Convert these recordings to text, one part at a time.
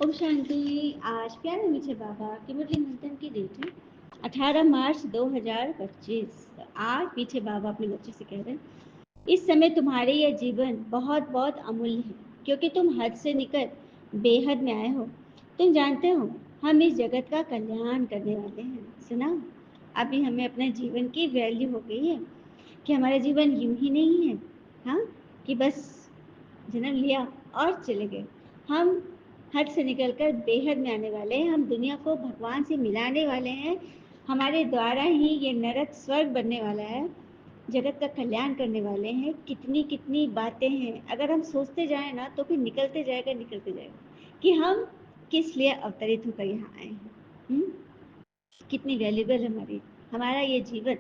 ओम शांति। आज प्यारे मीठे बाबा की मुरली मंथन की डेट है 18 मार्च 2025। आज मीठे बाबा अपने बच्चे से कह रहे हैं, इस समय तुम्हारे यह जीवन बहुत बहुत अमूल्य है, क्योंकि तुम हद से निकल बेहद में आए हो। तुम जानते हो हम इस जगत का कल्याण करने वाले हैं। सुना, अभी हमें अपने जीवन की वैल्यू हो गई है कि हमारा जीवन यूं ही नहीं है, हाँ, कि बस जन्म लिया और चले गए। हम हद से निकलकर बेहद में आने वाले हैं। हम दुनिया को भगवान से मिलाने वाले हैं। हमारे द्वारा ही ये नरक स्वर्ग बनने वाला है, जगत का कल्याण करने वाले हैं। कितनी कितनी बातें हैं, अगर हम सोचते जाएं ना तो फिर निकलते जाएगा कि हम किस लिए अवतरित होकर यहाँ आए हैं। कितनी वैल्यूबल है हमारा ये जीवन,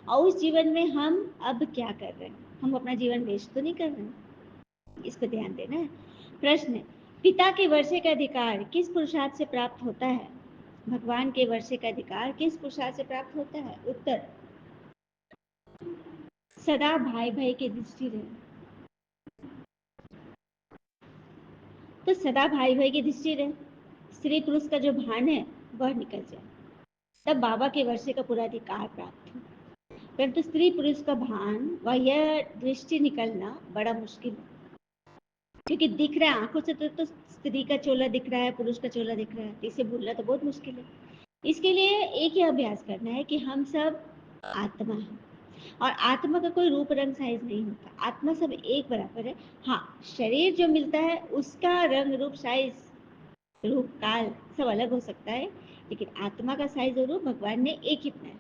और उस जीवन में हम अब क्या कर रहे हैं। हम अपना जीवन वेस्ट तो नहीं कर रहे हैं, इस पर ध्यान देना है। प्रश्न, पिता के वर्षे का अधिकार किस पुरुषार्थ से प्राप्त होता है? भगवान के वर्षे का अधिकार किस पुरुषार्थ से प्राप्त होता है? उत्तर, सदा भाई भाई की दृष्टि रहे। तो सदा भाई भाई की दृष्टि रहे, स्त्री पुरुष का जो भान है वह निकल जाए, तब बाबा के वर्षे का पूरा अधिकार प्राप्त हो। परंतु स्त्री पुरुष का भान व यह दृष्टि निकलना बड़ा मुश्किल है, क्योंकि दिख रहा है आंखों से तो स्त्री का चोला दिख रहा है, पुरुष का चोला दिख रहा है, इसे भूलना तो बहुत मुश्किल है। इसके लिए एक ही अभ्यास करना है कि हम सब आत्मा हैं, और आत्मा का कोई रूप रंग साइज नहीं होता। आत्मा सब एक बराबर है। हाँ, शरीर जो मिलता है उसका रंग रूप साइज, रूप काल सब अलग हो सकता है, लेकिन आत्मा का साइज और रूप भगवान ने एक ही बनाया।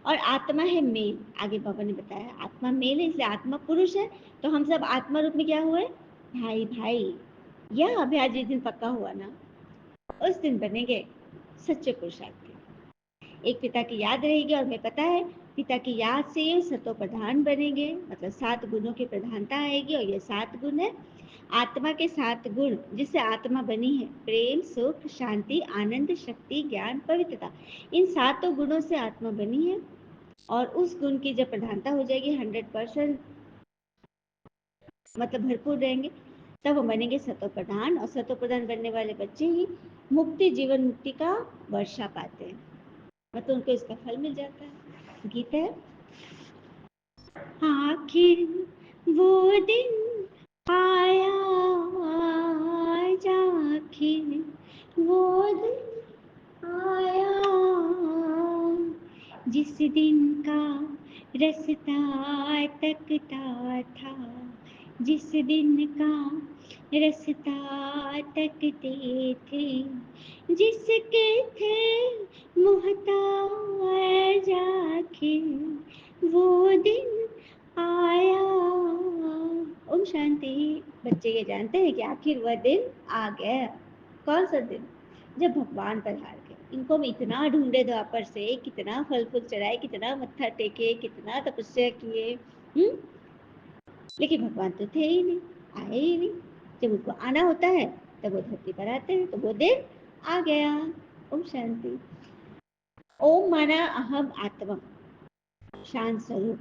और आत्मा है मेल, आगे बाबा ने बताया आत्मा मेल है, इसलिए आत्मा पुरुष है। तो हम सब आत्मा रूप में क्या हुए? भाई भाई। यह अभ्यास जिस दिन पक्का हुआ ना, उस दिन बनेंगे सच्चे पुरुषार्थ के। एक पिता की याद रहेगी, और हमें पता है पिता की याद से ये सतो प्रधान बनेंगे, मतलब 7 गुणों की प्रधानता आएगी। और ये 7 गुण है आत्मा के 7 गुण, जिससे आत्मा बनी है। प्रेम, सुख, शांति, आनंद, शक्ति, ज्ञान, पवित्रता, इन 7 गुणों से आत्मा बनी है। और उस गुण की जब प्रधानता हो जाएगी 100%, मतलब भरपूर रहेंगे, तब हम बनेंगे सतो प्रधान। और सतो प्रधान बनने वाले बच्चे ही मुक्ति, जीवन मुक्ति का वर्षा पाते हैं, मतलब उनको इसका फल मिल जाता है। गीत है, आखिर वो दिन आया, आज आखिर वो दिन आया, जिस दिन का रास्ता तकता था, जिस दिन का रास्ता तकते थे, जिसके थे मोहताज, आखिर वो दिन आया। ओम शांति। बच्चे ये जानते हैं कि आखिर वह दिन आ गया। कौन सा दिन? जब भगवान पधार गए। इनको हम इतना ढूंढे द्वापर से, कितना फल फूल चढ़ाए, कितना मत्था टेके, कितना तपस्या किए, लेकिन भगवान तो थे ही नहीं, आए ही नहीं। जब उनको आना होता है तब वो धरती पर आते हैं, तो वो दिन आ गया। ओम शांति। ओम माना अहम आत्मा, शांत स्वरूप।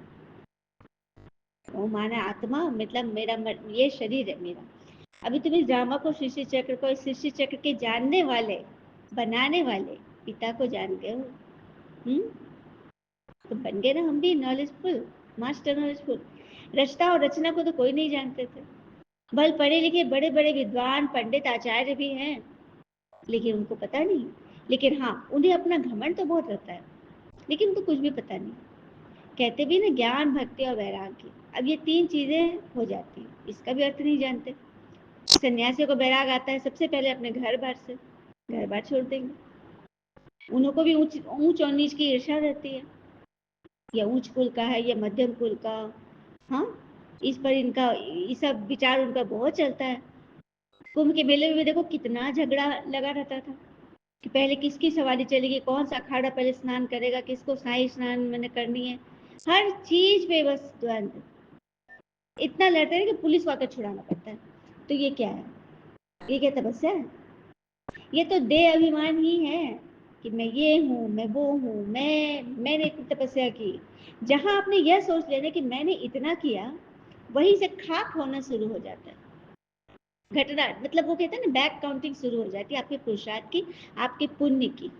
ओम माना आत्मा मतलब मेरा ये शरीर है मेरा। अभी तुम इस ड्रामा को, सृष्टि चक्र को, इस सृष्टि चक्र के जानने वाले, बनाने वाले पिता को जान गए हो। तो बन गए ना हम भी नॉलेजफुल, मास्टर नॉलेजफुल। रचना और रचना को तो कोई नहीं जानते थे। भल पढ़े लिखे बड़े बड़े विद्वान पंडित आचार्य भी हैं, लेकिन उनको पता नहीं। लेकिन हाँ, उन्हें अपना घमंड तो बहुत रहता है, लेकिन उनको कुछ भी पता नहीं। कहते भी ना, ज्ञान, भक्ति और वैराग्य, अब ये 3 चीजें हो जाती हैं, इसका भी अर्थ नहीं जानते। सन्यासियों को वैराग आता है सबसे पहले अपने घर बार से, घर बार छोड़ देंगे। उनको भी ऊंच और नीच की ईर्ष्या रहती है, या ऊंच कुल का है या मध्यम कुल का, हाँ, इस पर इनका ये सब विचार उनका बहुत चलता है। कुंभ के मेले में भी देखो कितना झगड़ा लगा रहता था कि पहले किसकी सवारी चलेगी, कौन सा अखाड़ा पहले स्नान करेगा, किसको शाही स्नान मैंने करनी है, हर चीज पे बस द्वंद। इतना लड़ते हैं कि पुलिस को आकर छुड़ाना पड़ता है। तो ये क्या है? ये क्या तपस्या है? ये तो देह अभिमान ही है कि मैं ये हूँ, मैं वो हूँ, मैंने इतनी तपस्या की। जहां आपने यह सोच लेना कि मैंने इतना किया, वहीं से खाक होना शुरू हो जाता है। घटना मतलब वो कहते हैं ना, बैक काउंटिंग शुरू हो जाती है आपके पुरुषार्थ की, आपके पुण्य की।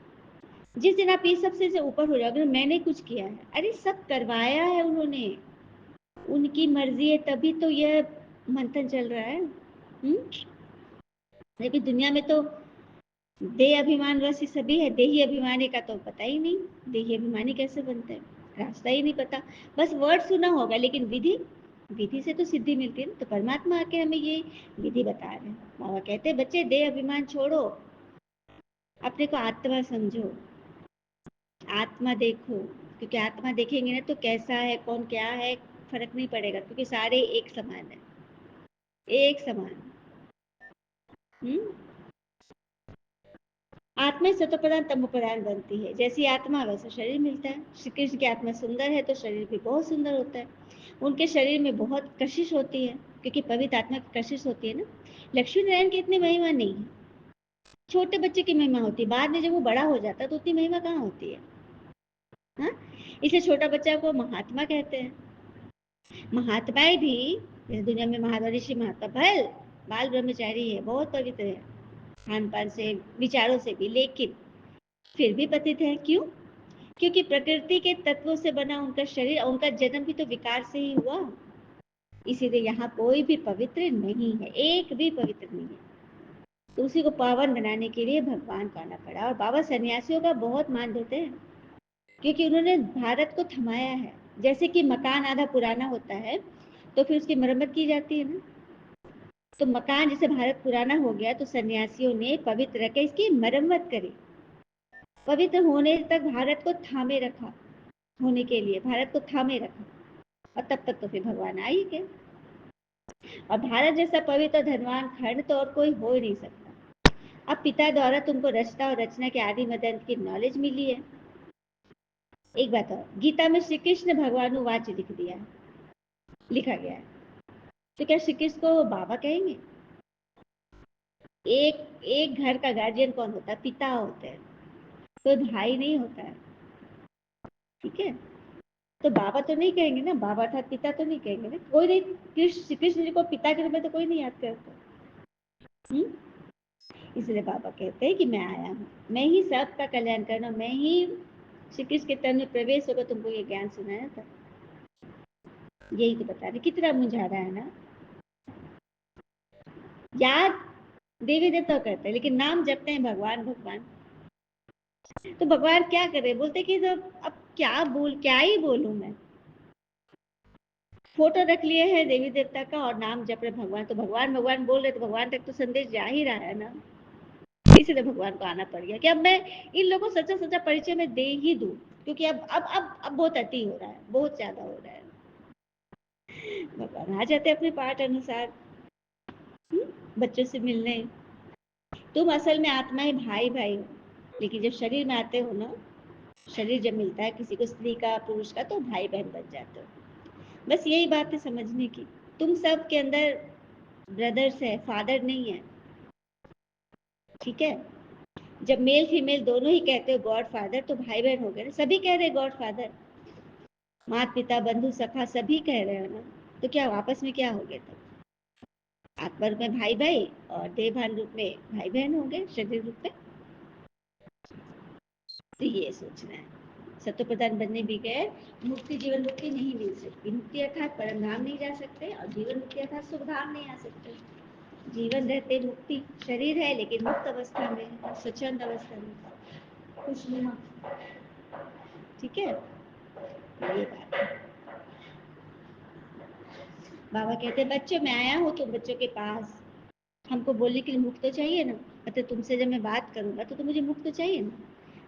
जिस दिन आप ये सबसे से ऊपर हो जाओगे, मैंने कुछ किया है, अरे सब करवाया है उन्होंने, उनकी मर्जी है, तभी तो यह मंथन चल रहा है। लेकिन दुनिया में तो देह अभिमान वैसे सभी है, देही अभिमानी का तो पता ही नहीं, देही अभिमानी कैसे बनते हैं, रास्ता ही नहीं पता। बस वर्ड सुना होगा, लेकिन विधि, विधि से तो सिद्धि मिलती है ना। तो परमात्मा आके हमें ये विधि बता रहे हैं। बाबा कहते हैं बच्चे देह अभिमान छोड़ो, अपने को आत्मा समझो, आत्मा देखो, क्योंकि आत्मा देखेंगे ना तो कैसा है, कौन क्या है, फर्क नहीं पड़ेगा, क्योंकि सारे एक समान है, एक समान। हम्म आत्मा सतो प्रधान तमो प्रधान बनती है, जैसी आत्मा वैसा शरीर मिलता है। श्री कृष्ण की आत्मा सुंदर है तो शरीर भी बहुत सुंदर होता है। उनके शरीर में बहुत कशिश होती है, क्योंकि पवित्र आत्मा की कशिश होती है ना। लक्ष्मी नारायण की इतनी महिमा नहीं है, छोटे बच्चे की महिमा होती है, बाद में जब वो बड़ा हो जाता है तो उतनी महिमा कहाँ होती है। हाँ, इसलिए छोटा बच्चा को महात्मा कहते हैं। महात्माएं भी इस दुनिया में, महाऋषि महात्मा भल बाल ब्रह्मचारी है, बहुत पवित्र है खान पान से, विचारों से भी, लेकिन फिर भी पतित है। क्यों? क्योंकि प्रकृति के तत्वों से बना उनका शरीर, उनका जन्म भी तो विकार से ही हुआ। इसीलिए यहाँ कोई भी पवित्र नहीं है, एक भी पवित्र नहीं है। तो उसी को पावन बनाने के लिए भगवान को आना पड़ा। और बाबा सन्यासियों का बहुत मान देते हैं, क्योंकि उन्होंने भारत को थमाया है। जैसे कि मकान आधा पुराना होता है तो फिर उसकी मरम्मत की जाती है ना। तो मकान जैसे भारत पुराना हो गया, तो सन्यासियों ने पवित्र रख के इसकी मरम्मत करी, पवित्र होने तक भारत को थामे रखा, होने के लिए भारत को थामे रखा। और तब तक तो फिर भगवान आ ही गए। और भारत जैसा पवित्र धनवान खंड तो और कोई हो ही नहीं सकता। अब पिता द्वारा तुमको रचना और रचना के आदि मदंत की नॉलेज मिली है। एक बात और, गीता में श्री कृष्ण भगवान वाच लिख दिया है, लिखा गया है। तो क्या श्री कृष्ण को बाबा कहेंगे? एक एक घर का गार्जियन कौन होता है? पिता होते हैं, कोई भाई नहीं होता है। ठीक है, तो बाबा तो नहीं कहेंगे ना, बाबा अर्थात पिता तो नहीं कहेंगे ना, कोई नहीं। कृष्ण कृष्ण जी को पिता के रूप में तो कोई नहीं याद करता। इसलिए बाबा कहते हैं कि मैं आया हूँ, मैं ही सबका कल्याण करना, मैं ही श्री कृष्ण के तन में प्रवेश होकर तुमको ये ज्ञान सुनाया था। यही तो बता रहे, कितना मुझा रहा है ना। याद देवी देवता करते हैं, लेकिन नाम जपते हैं भगवान भगवान। तो भगवान क्या करे, बोलते कि तो अब क्या ही बोलूं मैं। फोटो रख लिए हैं देवी देवता का और नाम जप रहे भगवान, तो भगवान भगवान बोल रहे, तो भगवान तक तो संदेश जा ही रहा है ना। इसलिए भगवान को आना पड़ गया कि अब मैं इन लोगों को सच्चा सच्चा परिचय में दे ही दूं, क्योंकि अब बहुत अति हो रहा है, बहुत ज्यादा हो रहा है। भगवान आ जाते अपने पाठ अनुसार बच्चों से मिलने। तुम असल में आत्मा है, भाई भाई हो, लेकिन जब शरीर में आते हो ना, शरीर जब मिलता है किसी को, स्त्री का पुरुष का, तो भाई बहन बन जाते हो। बस यही बात है समझने की। तुम सब के अंदर ब्रदर्स है, फादर नहीं है। ठीक है, जब मेल फीमेल दोनों ही कहते हो गॉड फादर, तो भाई बहन हो गए ना, सभी कह रहे गॉड फादर, माता पिता बंधु सखा सभी कह रहे हो ना। तो क्या आपस में क्या हो गया तब? आत्मा रूप में भाई भाई और देहभान रूप में भाई बहन हो गए, शरीर रूप में। तो ये सोचना है, सत्य प्रधान बनने भी गए, मुक्ति जीवन मुक्ति नहीं मिल सकती। मुक्ति अर्थात परम धाम नहीं जा सकते, और जीवन मुक्ति अर्थात सुख धाम नहीं आ सकते। जीवन रहते मुक्ति, शरीर है लेकिन मुक्त अवस्था में, स्वच्छंद अवस्था में, खुशनुमा। ठीक है, ये बात है। बाबा कहते बच्चों मैं आया हूँ तो बच्चों के पास, हमको बोलने के लिए मुख तो चाहिए ना। मतलब तुमसे जब मैं बात करूंगा तो मुझे मुख तो चाहिए ना।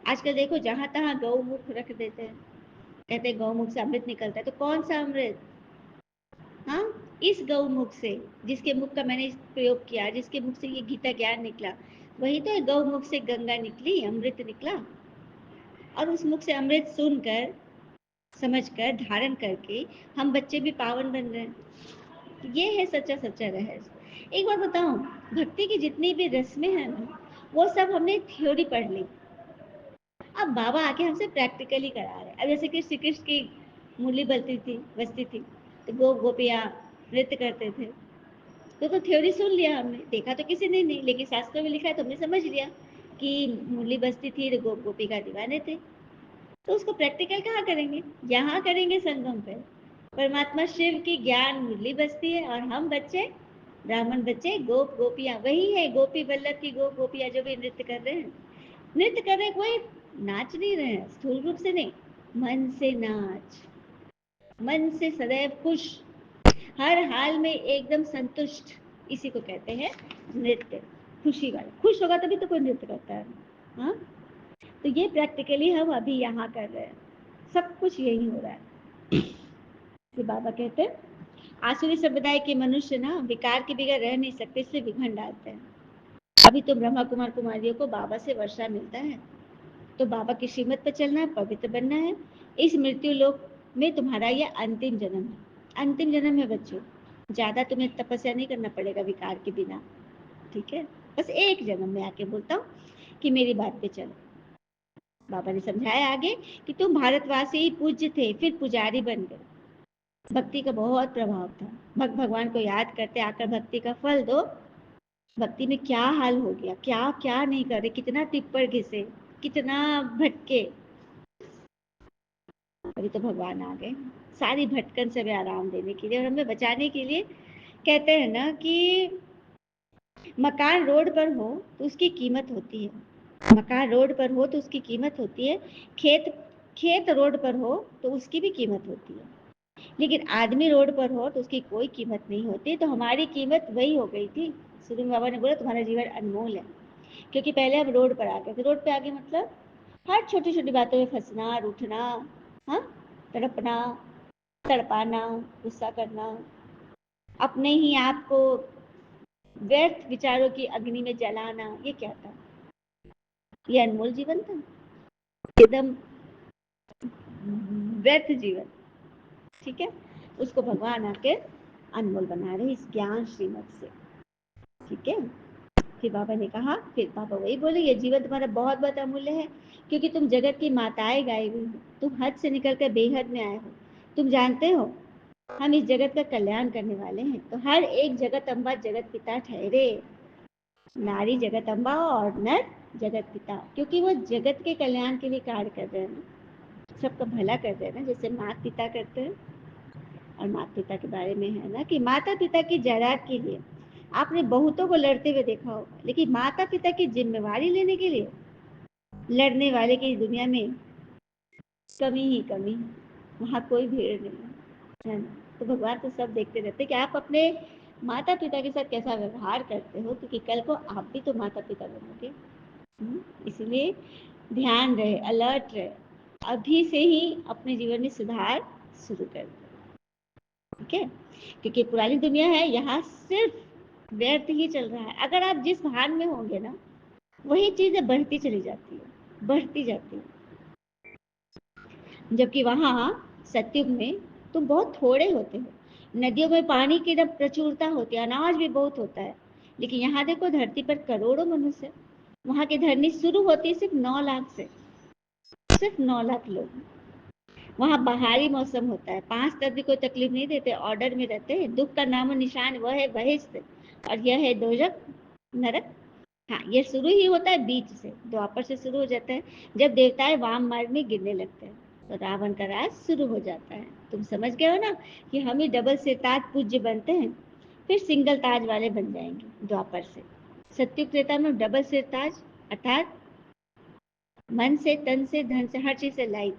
आजकल देखो जहां तहां गौमुख रख देते हैं, कहते हैं गौमुख से अमृत निकलता है, तो कौन सा अमृत? हाँ, इस गौमुख से, जिसके मुख का मैंने प्रयोग किया, जिसके मुख से ये गीता ज्ञान निकला, वही तो है। गौमुख से गंगा निकली, अमृत निकला। और उस मुख से अमृत सुनकर, समझकर, धारण करके हम बच्चे भी पावन बन रहे हैं। ये है सच्चा सच्चा रहस्य। एक बार बताऊं, भक्ति की जितनी भी रस्में हैं ना, वो सब हमने थ्योरी पढ़ ली। अब बाबा आके हमसे प्रैक्टिकली करा रहे। अब जैसे कि श्री कृष्ण की मुरली बजती थी, तो गोपियाँ नृत्य करते थे, तो थ्योरी सुन लिया हमने, देखा तो किसी ने नहीं, लेकिन शास्त्रों में लिखा है तो हमने समझ लिया कि मुरली बजती थी तो गोप गोपिका दीवाने थे। तो उसको प्रैक्टिकल कहाँ करेंगे? यहाँ करेंगे संगम पे। परमात्मा शिव की ज्ञान मुरली बजती है और हम बच्चे, ब्राह्मण बच्चे, गोप गोपियाँ, वही है गोपी वल्लभ की गोप गोपियाँ जो भी नृत्य कर रहे हैं। नृत्य कर रहे, कोई नाच नहीं रहे हैं स्थूल रूप से, नहीं, मन से नाच, मन से सदैव खुश, हर हाल में एकदम संतुष्ट, इसी को कहते हैं नृत्य। खुशी वाला, खुश होगा तभी तो कोई नृत्य करता है। हाँ, तो ये प्रैक्टिकली हम अभी यहाँ कर रहे हैं, सब कुछ यही हो रहा है। तो बाबा कहते हैं आसुरी संप्रदाय के मनुष्य ना विकार के बगैर रह नहीं सकते, इसलिए विघन डालते हैं। अभी तो ब्रह्मा कुमार कुमारियों को बाबा से वर्षा मिलता है, तो बाबा की श्रीमत पर चलना है, पवित्र बनना है। इस मृत्यु लोक में तुम्हारा यह अंतिम जन्म है, अंतिम जन्म है बच्चों। ज्यादा तुम्हें तपस्या नहीं करना पड़ेगा विकार के बिना, ठीक है? बस एक जन्म में आके बोलता हूँ कि मेरी बात पे चलो। बाबा ने समझाया आगे कि तुम भारतवासी पूज्य थे, फिर पुजारी बन गए। भक्ति का बहुत प्रभाव था, भगवान को याद करते आकर भक्ति का फल दो। भक्ति में क्या हाल हो गया, क्या क्या नहीं करे, कितना टिप्पण घिसे, कितना भटके, अभी तो भगवान आ गए सारी भटकन से भी आराम देने के लिए और हमें बचाने के लिए। कहते हैं ना कि मकान रोड पर हो तो उसकी कीमत होती है, मकान रोड पर हो तो उसकी कीमत होती है, खेत खेत रोड पर हो तो उसकी भी कीमत होती है, लेकिन आदमी रोड पर हो तो उसकी कोई कीमत नहीं होती। तो हमारी कीमत वही हो गई थी। शुरू में बाबा ने बोला तुम्हारा जीवन अनमोल है, क्योंकि पहले हम रोड पर आ गए थे। रोड पे आगे मतलब हर छोटी छोटी बातों में फंसना, रूठना, हाँ, तड़पना, तड़पाना, गुस्सा करना, अपने ही आप को व्यर्थ विचारों की अग्नि में जलाना, ये क्या था? ये अनमोल जीवन था, एकदम व्यर्थ जीवन, ठीक है? उसको भगवान आके अनमोल बना रहे इस ज्ञान श्रीमत से, ठीक है? फिर बाबा ने कहा, फिर बाबा वही बोले ये जीवन तुम्हारा बहुत बहुत अमूल्य है, क्योंकि तुम जगत की माताएं गाई हुई हो, तुम हद से निकल कर बेहद में आए हो। तुम जानते हो हम इस जगत का कल्याण करने वाले हैं, तो हर एक जगत अम्बा जगत पिता ठहरे। नारी जगत अम्बा और नर जगत पिता, क्योंकि वो जगत के कल्याण के लिए कार्य कर रहे हैं ना, सबका भला कर रहे हैं ना, जैसे माता पिता करते हैं। और माता पिता के बारे में है ना कि माता पिता की जायदाद के लिए आपने बहुतों को लड़ते हुए देखा होगा, लेकिन माता पिता की जिम्मेवारी लेने के लिए लड़ने वाले की दुनिया में कमी ही कमी, वहाँ कोई भीड़ नहीं है ना। तो भगवान तो सब देखते रहते कि आप अपने माता पिता के साथ कैसा व्यवहार करते हो, क्योंकि कल को आप भी तो माता पिता बनोगे। इसलिए ध्यान रहे, अलर्ट रहे, अभी से ही अपने जीवन में सुधार शुरू कर दो, ठीक है? क्योंकि पुरानी दुनिया है, यहाँ सिर्फ व्यर्थ ही चल रहा है। अगर आप जिस भान में होंगे ना, वही चीजें बढ़ती चली जाती है, बढ़ती जाती है। जबकि वहाँ सत्युग में तुम बहुत थोड़े होते हो, नदियों में पानी की जब प्रचुरता होती है, अनाज भी बहुत होता है, लेकिन यहाँ देखो धरती पर करोड़ों मनुष्य। वहाँ की धरनी शुरू होती है सिर्फ 9 लाख से, सिर्फ 9 लाख लोग। वहाँ बाहरी मौसम होता है, 5 तक भी कोई तकलीफ नहीं देते, ऑर्डर में रहते हैं। दुख का नामो निशान वह है बहिष्ठ, और यह है दोजक नरक। हाँ, ये शुरू ही होता है बीच से, द्वापर से शुरू हो जाता है, जब देवताएं वाम मार्ग में गिरने लगते हैं तो रावण का राज शुरू हो जाता है। तुम समझ गए हो ना कि हम ही डबल सिरताज पूज्य बनते हैं, फिर सिंगल ताज वाले बन जाएंगे द्वापर से। सत्युग त्रेता में डबल सिरताज, अर्थात मन से, तन से, धन से, हर चीज से लाइट,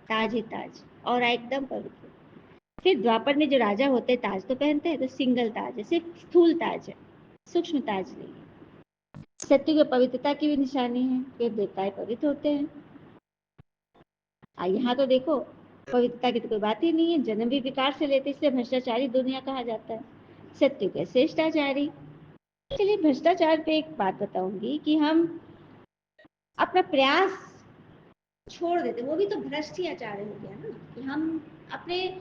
ताज ही ताज, और एकदम पवित्र। फिर द्वापर में जो राजा होते हैं ताज तो पहनते हैं, तो सिंगल ताज है, सिर्फ स्थूल ताज है, सूक्ष्म ताज नहीं है। सत्युग में पवित्रता की भी निशानी है कि देवताएं पवित्र होते हैं। यहाँ तो देखो पवित्रता की तो कोई बात ही नहीं है, जन्म भी विकार से लेते, इसलिए भ्रष्टाचारी दुनिया कहा जाता है। सत्युग है श्रेष्ठाचारी। चलिए भ्रष्टाचार पे एक बात बताऊंगी कि हम अपना प्रयास छोड़ देते, वो भी तो भ्रष्ट ही आचार्य हो गया ना, कि हम अपने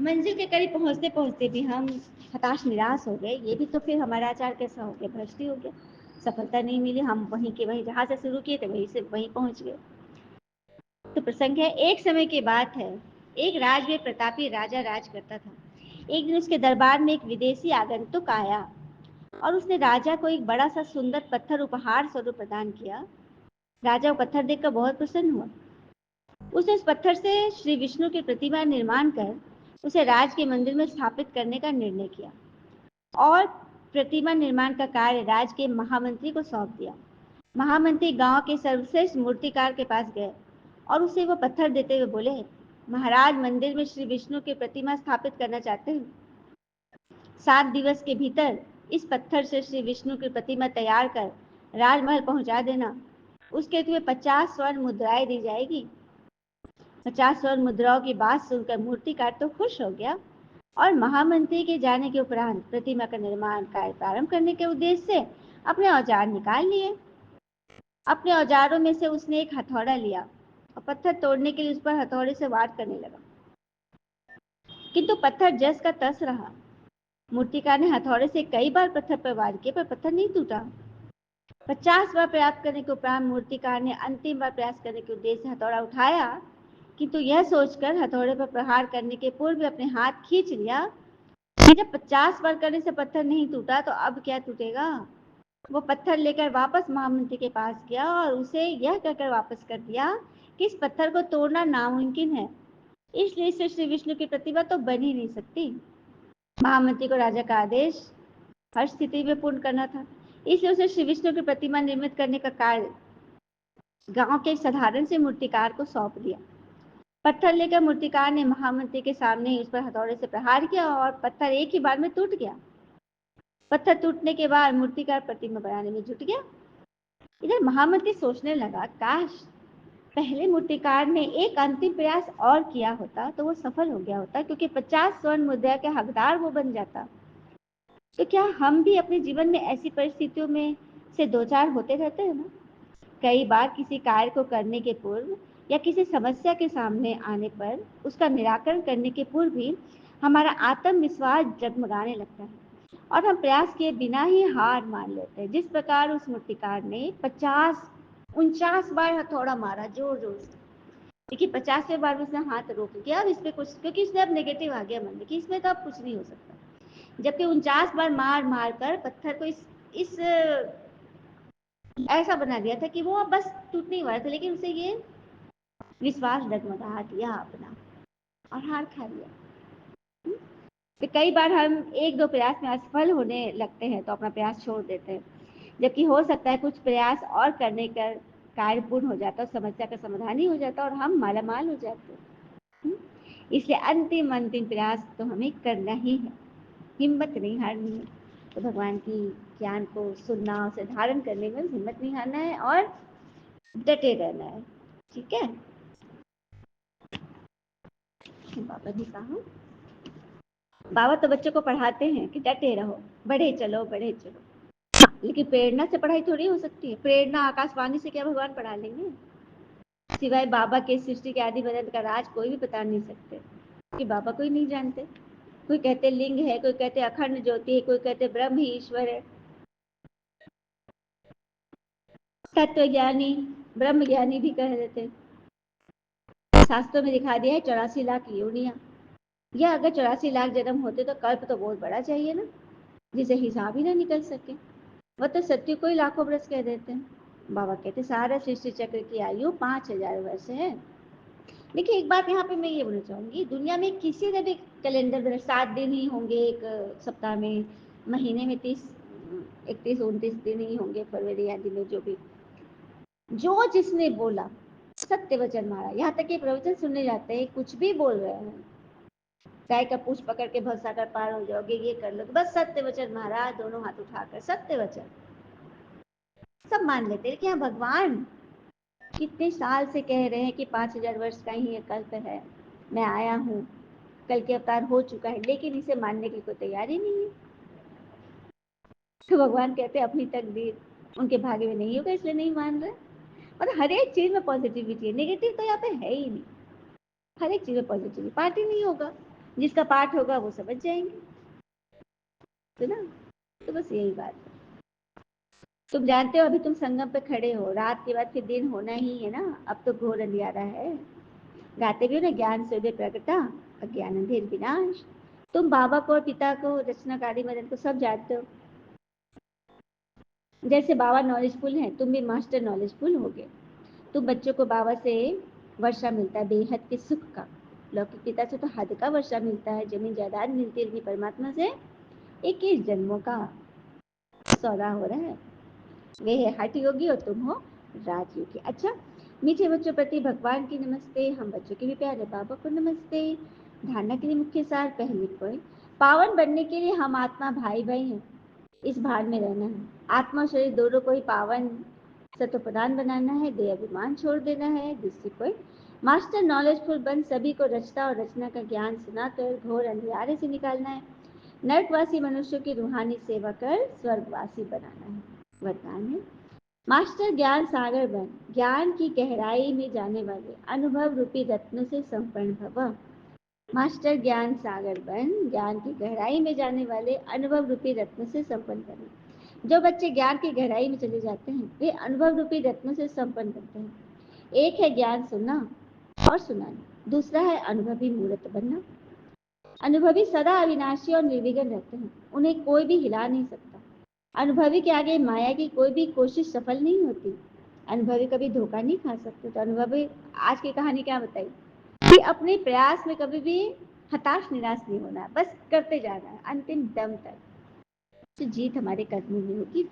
मंजिल के करीब पहुंचते पहुंचते भी हम हताश निराश हो गए। ये भी तो फिर हमारा आचार कैसा हो गया? भ्रष्ट ही हो गया, सफलता नहीं मिली, हम वहीं के वहीं जहाँ से शुरू किए थे वहीं से वहीं पहुंच गए। तो प्रसंग है, एक समय की बात है, एक राज में प्रतापी राजा राज करता था। एक दिन उसके दरबार में एक विदेशी आगंतुक आया और उसने राजा को एक बड़ा सा सुंदर पत्थर उपहार स्वरूप प्रदान किया। राजा को पत्थर देखकर बहुत प्रसन्न हुआ। उसने उस पत्थर से श्री विष्णु की प्रतिमा निर्माण कर उसे राज के मंदिर में स्थापित करने का निर्णय किया और प्रतिमा निर्माण का कार्य राज के महामंत्री को सौंप दिया। महामंत्री गांव के सर्वश्रेष्ठ मूर्तिकार के पास गए और उसे वो पत्थर देते हुए बोले, महाराज, मंदिर में श्री विष्णु की प्रतिमा स्थापित करना चाहते हैं। 7 दिवस के भीतर इस पत्थर से श्री विष्णु की प्रतिमा तैयार कर राजमहल पहुंचा देना। उसके तुम्हें 50 स्वर्ण मुद्राएं दी जाएगी। 50 स्वर्ण मुद्राओं की बात सुनकर मूर्तिकार तो खुश हो गया और महामंत्री के जाने के उपरांत प्रतिमा का निर्माण कार्य प्रारंभ करने के उद्देश्य से अपने औजार निकाल लिए। अपने औजारों में से उसने एक हथौड़ा लिया और पत्थर तोड़ने के लिए उस पर हथौड़े से वार करने लगा, किंतु पत्थर जस का तस रहा। मूर्तिकार ने हथौड़े से कई बार पत्थर पर वार किए पर पत्थर नहीं टूटा। 50 बार प्रयास करने के उपरांत मूर्तिकार ने अंतिम बार प्रयास करने के उद्देश्य से हथौड़ा उठाया, किंतु यह सोचकर हथौड़े पर प्रहार करने के पूर्व अपने हाथ खींच लिया कि जब 50 बार करने से पत्थर नहीं टूटा तो अब क्या टूटेगा। वो पत्थर लेकर वापस महामंत्री के पास गया और उसे यह कहकर वापस कर दिया कि इस पत्थर को तोड़ना नामुमकिन है, इसलिए इसे श्री विष्णु की प्रतिमा तो बन ही नहीं सकती। महामंत्री को राजा का आदेश हर स्थिति में पूर्ण करना था, इसलिए उसने श्री विष्णु की प्रतिमा निर्मित करने का कार्य गांव के एक साधारण से मूर्तिकार को सौंप दिया। पत्थर लेकर मूर्तिकार ने महामंत्री के सामने ही उस पर हथौड़े से प्रहार किया और पत्थर एक ही बार में टूट गया। पत्थर टूटने के बाद मूर्तिकार प्रतिमा बनाने में जुट गया। इधर महामंत्री सोचने लगा, काश पहले मूर्तिकार ने एक अंतिम प्रयास और किया होता तो वो सफल हो गया होता, क्योंकि 50 स्वर्ण मुद्रा के हकदार वो बन जाता। तो क्या हम भी अपने जीवन में ऐसी परिस्थितियों में से दो चार होते रहते हैं ना। कई बार किसी कार्य को करने के पूर्व या किसी समस्या के सामने आने पर उसका निराकरण करने के पूर्व भी हमारा आत्मविश्वास जगमगाने लगता है और हम प्रयास किए बिना ही हार मान लेते हैं। जिस प्रकार उस मूर्तिकार ने 49 बार हथौड़ा मारा जोर जोर से, लेकिन 50वें बार में उसने हाथ रोक लिया। अब इसमें कुछ, क्योंकि इसने अब नेगेटिव आ गया मन में कि इसमें तो अब कुछ नहीं हो सकता, जबकि 49 बार मार मार कर पत्थर को इस ऐसा बना दिया था कि वो अब बस टूटने ही वाला था, लेकिन उसे ये विश्वास डगमगा दिया अपना और हार खा लिया। तो कई बार हम एक दो प्रयास में असफल होने लगते हैं तो अपना प्रयास छोड़ देते हैं, जबकि हो सकता है कुछ प्रयास और करने का कार्य पूर्ण हो जाता है, समस्या का समाधान ही हो जाता और हम मालामाल हो जाते हैं। इसलिए अंतिम प्रयास तो हमें करना ही है, हिम्मत नहीं हारनी है। तो भगवान की ज्ञान को सुनना, उसे धारण करने में हिम्मत नहीं हारना है और डटे रहना है। ठीक है, बाबा जी कहा, बाबा तो बच्चों को पढ़ाते हैं कि डटे रहो, बढ़े चलो बढ़े चलो। हाँ, लेकिन प्रेरणा से पढ़ाई थोड़ी हो सकती है। प्रेरणा आकाशवाणी से क्या भगवान पढ़ा लेंगे? सिवाय बाबा के सृष्टि के आदि मदद का राज कोई भी बता नहीं सकते, कि बाबा कोई नहीं जानते। कोई कहते लिंग है, कोई कहते अखंड ज्योति है, कोई कहते ब्रह्म ही ईश्वर है। तत्व ज्ञानी ब्रह्म ज्ञानी भी कह देते। शास्त्रों में दिखा दिया है 84 लाख योनियां। या अगर 84 लाख जन्म होते तो कल्प तो बहुत बड़ा चाहिए ना, जिसे हिसाब ही ना निकल सके। वह तो सत्य को ही लाखों वर्ष कह देते हैं। बाबा कहते सारा सृष्टि चक्र की आयु 5000 वर्ष है। देखिए, एक बात यहाँ पे मैं ये बोलना चाहूंगी, दुनिया में किसी ने भी कैलेंडर में 7 दिन ही होंगे एक सप्ताह में, महीने में 30 31 29 दिन ही होंगे, फरवरी आदि में, जो भी जो जिसने बोला सत्य वचन मारा। यहाँ तक कि प्रवचन सुनने जाते हैं, कुछ भी बोल रहे हैं, गाय का पूछ पकड़ के भसा कर पार हो जाओगे, ये कर लो, बस सत्य वचन महाराज, दोनों हाथ उठाकर सत्य वचन सब मान लेते हैं कि हाँ भगवान कितने साल से कह रहे हैं कि 5000 वर्ष का ही ये कल्प है, मैं आया हूँ, कल के अवतार हो चुका है, लेकिन इसे मानने की कोई तैयारी नहीं है। तो भगवान कहते हैं अपनी तकदीर उनके भाग्य में नहीं होगा, इसलिए नहीं मान रहे। और हर एक चीज में पॉजिटिविटी है, नेगेटिव तो यहाँ पे है ही नहीं। हर एक चीज में पॉजिटिविटी, पार्टी नहीं होगा, जिसका पाठ होगा वो समझ जाएंगे, तो ना। तो बस यही बात है। तुम जानते हो अभी तुम संगम पे खड़े हो, रात के बाद फिर दिन होना ही है ना, अब तो घोर अंधियारा है। गाते भी हो ना, ज्ञान सूर्य प्रगटा अज्ञान अंधेर विनाश। तुम बाबा को और पिता को, रचनाकारी मदन को सब जानते हो, जैसे बाबा नॉलेजफुल है, तुम भी मास्टर नॉलेजफुल होगे। तुम बच्चों को बाबा से वर्षा मिलता है बेहद के सुख का, लौकिक पिता से तो हद का वर्षा मिलता है, जमीन जायदाद मिलती है, परमात्मा से 21 जन्मों का सौदा हो रहा है। वे है हठ योगी और तुम हो राजयोगी। अच्छा, मीठे बच्चों प्रति भगवान की नमस्ते, हम बच्चों के भी प्यारे बाबा को नमस्ते। धारणा के लिए मुख्य सार, पहली पॉइंट, पावन बनने के लिए हम आत्मा भाई भाई हैं, इस भान में रहना है। आत्मा शरीर दोनों को ही पावन सत्व प्रदान बनाना है, देह अभिमान छोड़ देना है। दूसरी पॉइंट, मास्टर नॉलेजफुल बन सभी को रचता और रचना का ज्ञान सुनाकर घोर अंधियारे से निकालना है। नरकवासी मनुष्यों की रूहानी सेवा कर स्वर्गवासी बनाना है। वरदान है, मास्टर ज्ञान सागर बन, ज्ञान की गहराई में जाने वाले अनुभव रूपी रत्नों से संपन्न भव। मास्टर ज्ञान सागर बन, ज्ञान की गहराई में जाने वाले अनुभव रूपी रत्नों से संपन्न बने। जो बच्चे ज्ञान की गहराई में चले जाते हैं वे अनुभव रूपी रत्नों से संपन्न बनते हैं। एक है ज्ञान सुनना और सुनाना, दूसरा है अनुभवी मूर्त बनना। अनुभवी सदा अविनाशी और निर्विघ्न रहते हैं, उन्हें कोई भी हिला नहीं सकता। अनुभवी के आगे माया की कोई भी कोशिश सफल नहीं होती। अनुभवी कभी धोखा नहीं खा सकते। तो अनुभवी आज की कहानी क्या बताई कि अपने प्रयास में कभी भी हताश निराश नहीं होना है, बस करते जाना है अंतिम दम तक, तो जीत हमारे कदमों में होगी।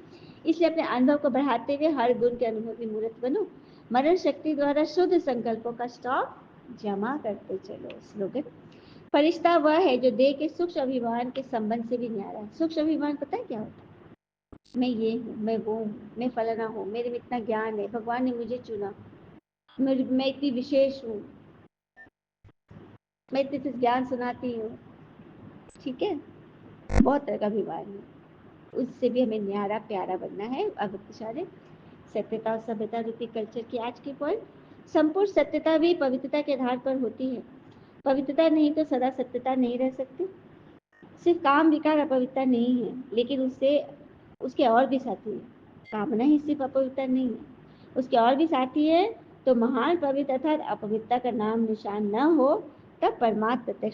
इसलिए अपने अनुभव को बढ़ाते हुए हर गुण के अनुभवी मूर्त बनो। मरण शक्ति द्वारा शुद्ध संकल्पों का स्टॉक जमा करते चलो। स्लोगन, फरिश्ता वह है जो देह के सूक्ष्म अभिमान के संबंध से भी न्यारा है। सूक्ष्म अभिमान पता है क्या होता है? मैं ये हूँ, मैं वो हूँ, मैं फलाना हूँ, मेरे में इतना ज्ञान है, भगवान ने मुझे चुना, मैं इतनी विशेष हूँ, मैं इतने ज्ञान सुनाती हूँ। ठीक है, बहुत तरह का अभिमान है, उससे भी हमें न्यारा प्यारा बनना है। अगतिशाली सत्यता और सभ्यता रूपी कल्चर की आज की पॉइंट, संपूर्ण सत्यता भी पवित्रता के आधार पर होती है। पवित्रता नहीं तो सदा सत्यता नहीं रह सकती। सिर्फ काम विकार अपवित्रता नहीं है, लेकिन उससे उसके और भी साथी है। कामना ही सिर्फ अपवित्रता नहीं है, उसके और भी साथी है। तो महान पवित्र अर्थात अपवित्रता का नाम निशान न हो, तब परमात्म प्रत्यक्ष